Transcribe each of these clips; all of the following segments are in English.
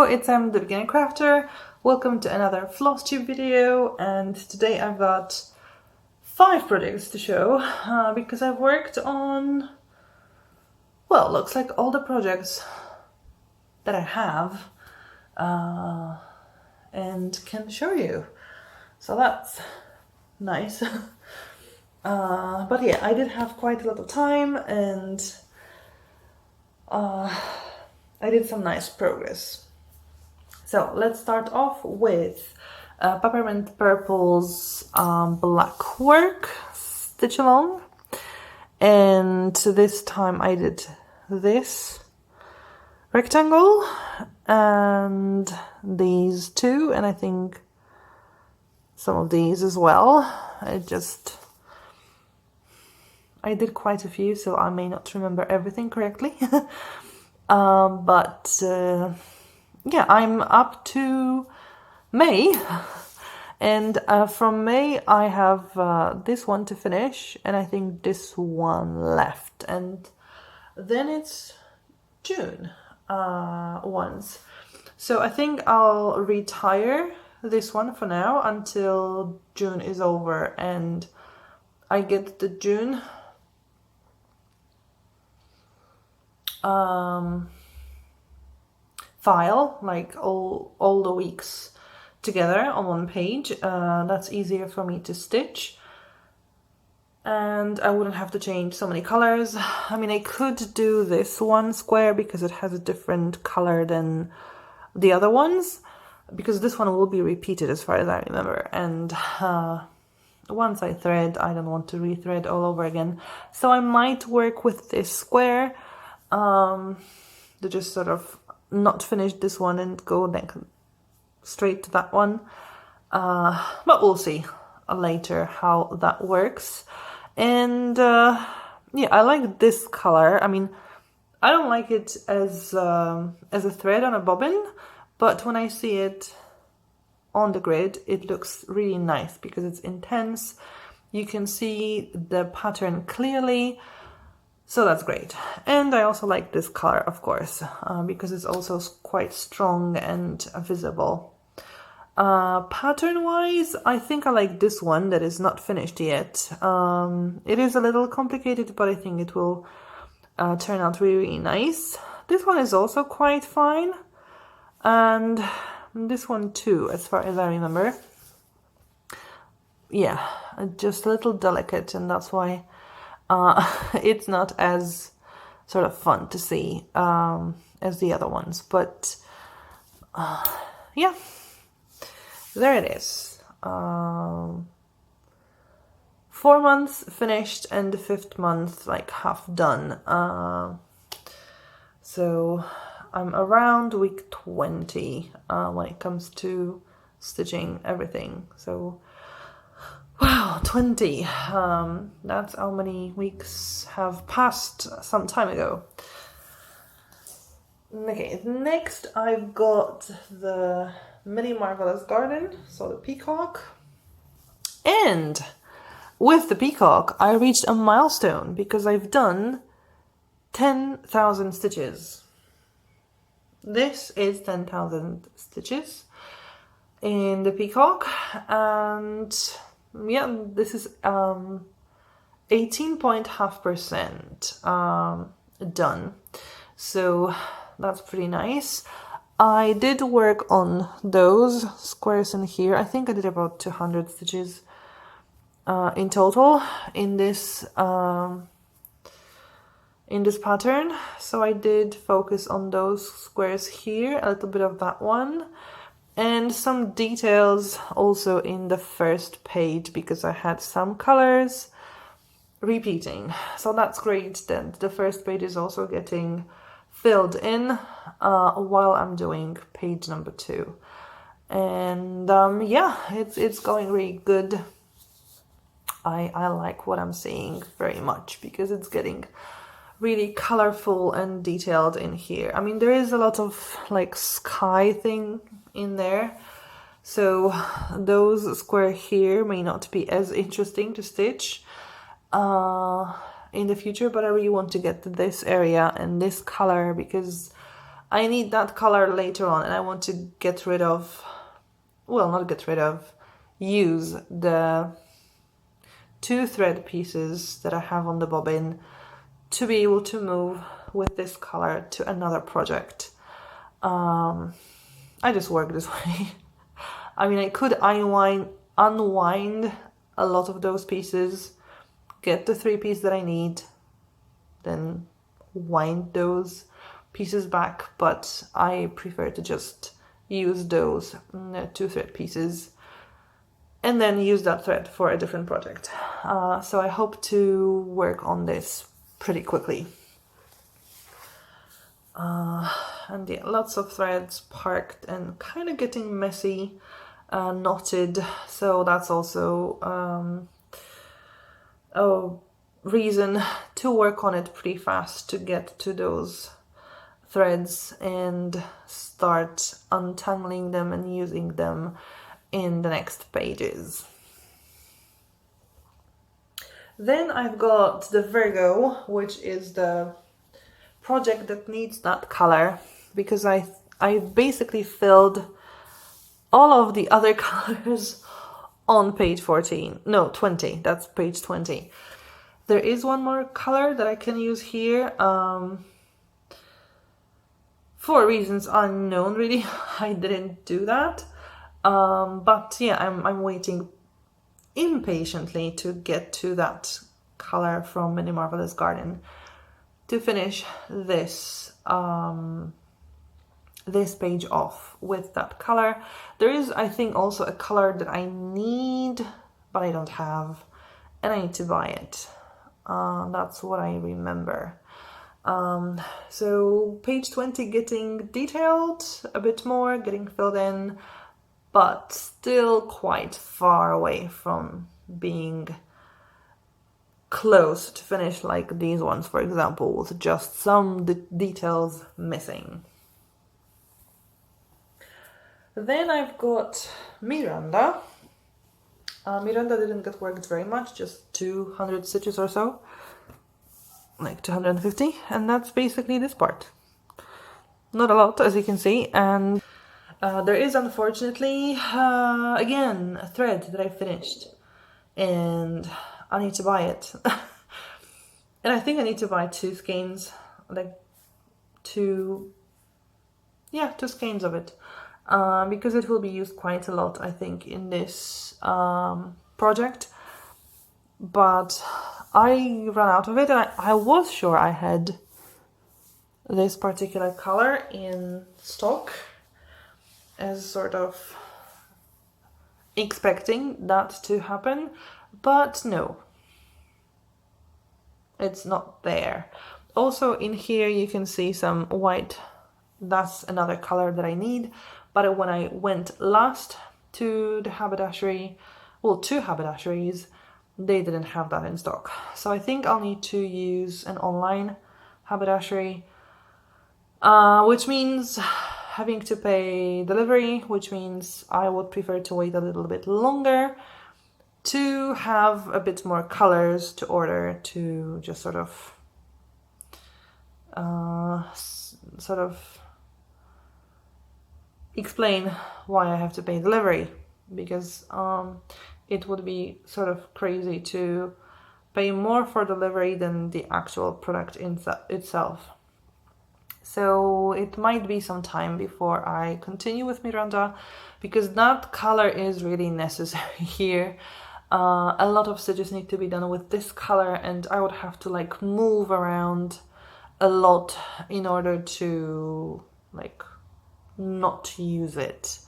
it's the Beginner Crafter. Welcome to another FlossTube video, and today I've got 5 projects to show because I've worked on, well, looks like all the projects that I have and can show you. So that's nice. But yeah, I did have quite a lot of time and I did some nice progress. So let's start off with Peppermint Purple's Blackwork stitch along, and this time I did this rectangle and these two, and I think some of these as well. I did quite a few, so I may not remember everything correctly. Yeah, I'm up to May, and from May I have this one to finish, and I think this one left, and then it's June once. So I think I'll retire this one for now until June is over and I get the June file, like all the weeks together on one page. That's easier for me to stitch, and I wouldn't have to change so many colors. I mean, I could do this one square because it has a different color than the other ones, because this one will be repeated as far as I remember, and once I thread, I don't want to rethread all over again. So I might work with this square to just sort of not finish this one and go like straight to that one, but we'll see later how that works. And yeah, I like this color. I mean, I don't like it as a thread on a bobbin, but when I see it on the grid, it looks really nice because it's intense. You can see the pattern clearly. So that's great. And I also like this color, of course, because it's also quite strong and visible. Pattern-wise, I think I like this one that is not finished yet. It is a little complicated, but I think it will turn out really, really nice. This one is also quite fine. And this one too, as far as I remember. Yeah, just a little delicate, and that's why it's not as sort of fun to see as the other ones, but yeah, there it is. 4 months finished and the 5th month like half done. So I'm around week 20 when it comes to stitching everything. So wow, 20. That's how many weeks have passed some time ago. Okay, next I've got the mini Marvellous garden, so the peacock. And with the peacock, I reached a milestone because I've done 10,000 stitches. This is 10,000 stitches in the peacock, and yeah, this is 18.5% done, so that's pretty nice. I did work on those squares in here. I think I did about 200 stitches in total in this pattern, so I did focus on those squares here, a little bit of that one, and some details also in the first page because I had some colors repeating. So that's great that the first page is also getting filled in while I'm doing page number 2. And yeah, it's going really good. I like what I'm seeing very much because it's getting really colorful and detailed in here. I mean, there is a lot of like sky thing in there, so those square here may not be as interesting to stitch in the future, but I really want to get to this area and this color because I need that color later on, and I want to get rid of, well, not get rid of, use the 2 thread pieces that I have on the bobbin to be able to move with this color to another project. I just work this way. I mean, I could unwind a lot of those pieces, get the 3 pieces that I need, then wind those pieces back, but I prefer to just use those 2 thread pieces and then use that thread for a different project. So I hope to work on this pretty quickly. And yeah, lots of threads parked and kind of getting messy, knotted, so that's also a reason to work on it pretty fast to get to those threads and start untangling them and using them in the next pages. Then I've got the Virgo, which is the project that needs that color, because I basically filled all of the other colors on page 14. No, 20. That's page 20. There is one more color that I can use here. For reasons unknown, really, I didn't do that. But yeah, I'm waiting impatiently to get to that color from Mini Marvellous Garden to finish this this page off with that color. There is, I think, also a color that I need, but I don't have, and I need to buy it. That's what I remember. So page 20 getting detailed a bit more, getting filled in, but still quite far away from being close to finish, like these ones, for example, with just some details missing. Then I've got Miranda. Miranda didn't get worked very much, just 200 stitches or so, like 250, and that's basically this part. Not a lot, as you can see, and there is, unfortunately, again, a thread that I finished, and I need to buy it. And I think I need to buy 2 skeins, like 2 skeins of it, because it will be used quite a lot, I think, in this project. But I ran out of it, and I was sure I had this particular color in stock, as sort of expecting that to happen, but no, it's not there. Also in here you can see some white. That's another color that I need, but when I went last to the haberdashery, well, 2 haberdasheries, they didn't have that in stock. So I think I'll need to use an online haberdashery, which means having to pay delivery, which means I would prefer to wait a little bit longer to have a bit more colors to order, to just sort of explain why I have to pay delivery, because it would be sort of crazy to pay more for delivery than the actual product itself. So it might be some time before I continue with Miranda, because that color is really necessary here. A lot of stitches need to be done with this color, and I would have to like move around a lot in order to like not use it.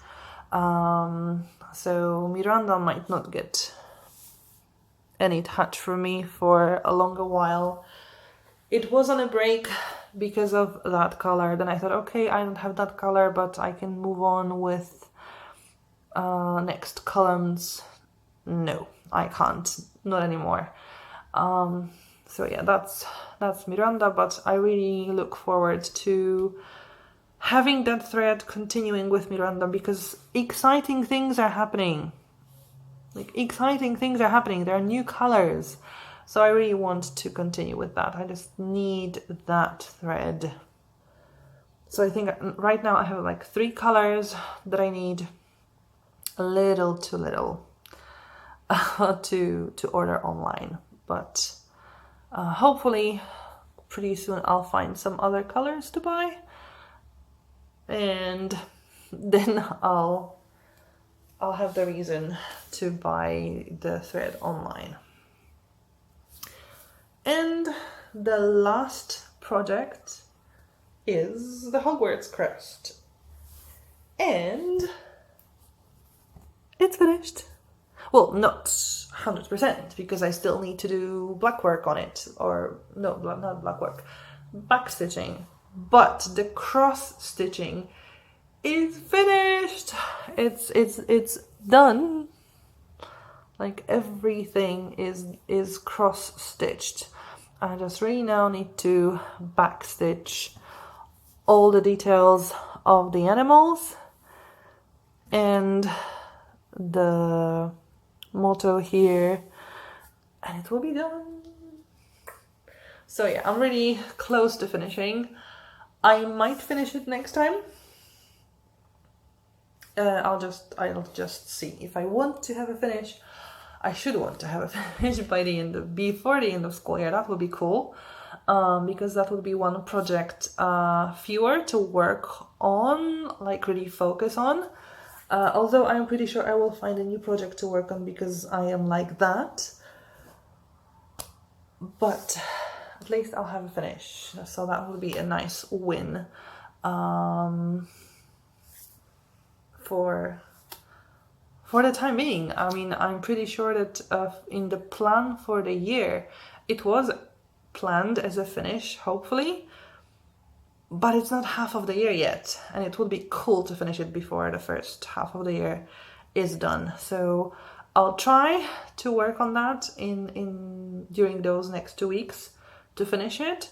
So Miranda might not get any touch from me for a longer while. It was on a break because of that color. Then I thought, okay, I don't have that color, but I can move on with next columns. No, I can't, not anymore. So yeah, that's Miranda, but I really look forward to having that thread continuing with Miranda, because exciting things are happening. Like, exciting things are happening. There are new colors. So I really want to continue with that. I just need that thread So I think right now I have like 3 colors that I need a little too little to order online, but hopefully pretty soon I'll find some other colors to buy, and then I'll have the reason to buy the thread online. And the last project is the Hogwarts crest, and it's finished. Well, not 100% because I still need to do blackwork on it, or no, not blackwork, backstitching. But the cross stitching is finished. It's done. Like everything is cross stitched. I just really now need to backstitch all the details of the animals and the motto here, and it will be done. So yeah, I'm really close to finishing. I might finish it next time. I'll just see if I want to have a finish. I should want to have a finish by before the end of school year. That would be cool, because that would be one project fewer to work on, like really focus on. Although I'm pretty sure I will find a new project to work on because I am like that. But at least I'll have a finish. So that would be a nice win for the time being. I mean, I'm pretty sure that in the plan for the year, it was planned as a finish, hopefully. But it's not half of the year yet, and it would be cool to finish it before the first half of the year is done. So I'll try to work on that during those next 2 weeks to finish it.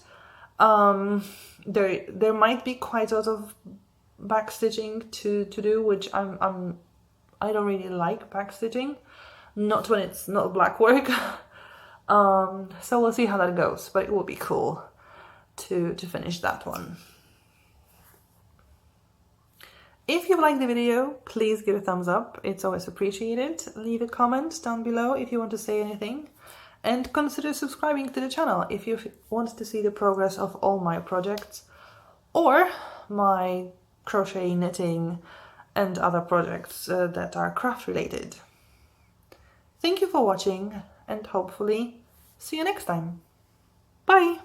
There might be quite a lot of backstitching to do, which I don't really like backstitching, not when it's not blackwork. So we'll see how that goes, but it will be cool to finish that one. If you liked the video, please give it a thumbs up. It's always appreciated. Leave a comment down below if you want to say anything, and consider subscribing to the channel if you want to see the progress of all my projects or my crochet, knitting and other projects that are craft related. Thank you for watching, and hopefully see you next time. Bye!